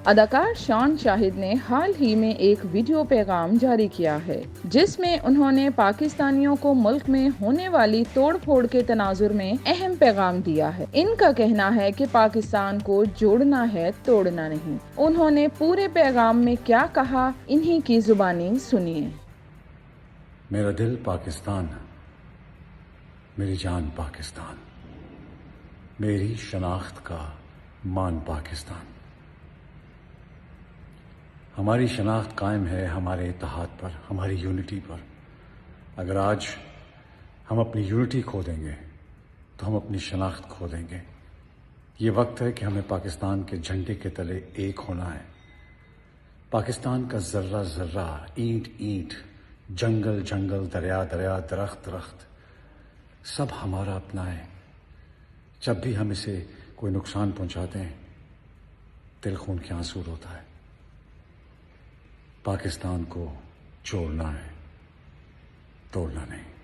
اداکار شان شاہد نے حال ہی میں ایک ویڈیو پیغام جاری کیا ہے جس میں انہوں نے پاکستانیوں کو ملک میں ہونے والی توڑ پھوڑ کے تناظر میں اہم پیغام دیا ہے۔ ان کا کہنا ہے کہ پاکستان کو جوڑنا ہے، توڑنا نہیں۔ انہوں نے پورے پیغام میں کیا کہا، انہی کی زبانی سنیے۔ میرا دل پاکستان، میری جان پاکستان، میری شناخت کا مان پاکستان۔ ہماری شناخت قائم ہے ہمارے اتحاد پر، ہماری یونٹی پر۔ اگر آج ہم اپنی یونٹی کھو دیں گے تو ہم اپنی شناخت کھو دیں گے۔ یہ وقت ہے کہ ہمیں پاکستان کے جھنڈے کے تلے ایک ہونا ہے۔ پاکستان کا ذرہ ذرہ، اینٹ اینٹ، جنگل جنگل، دریا دریا، درخت درخت، سب ہمارا اپنا ہے۔ جب بھی ہم اسے کوئی نقصان پہنچاتے ہیں، دل خون کے آنسو ہوتا ہے۔ پاکستان کو جوڑنا ہے، توڑنا نہیں۔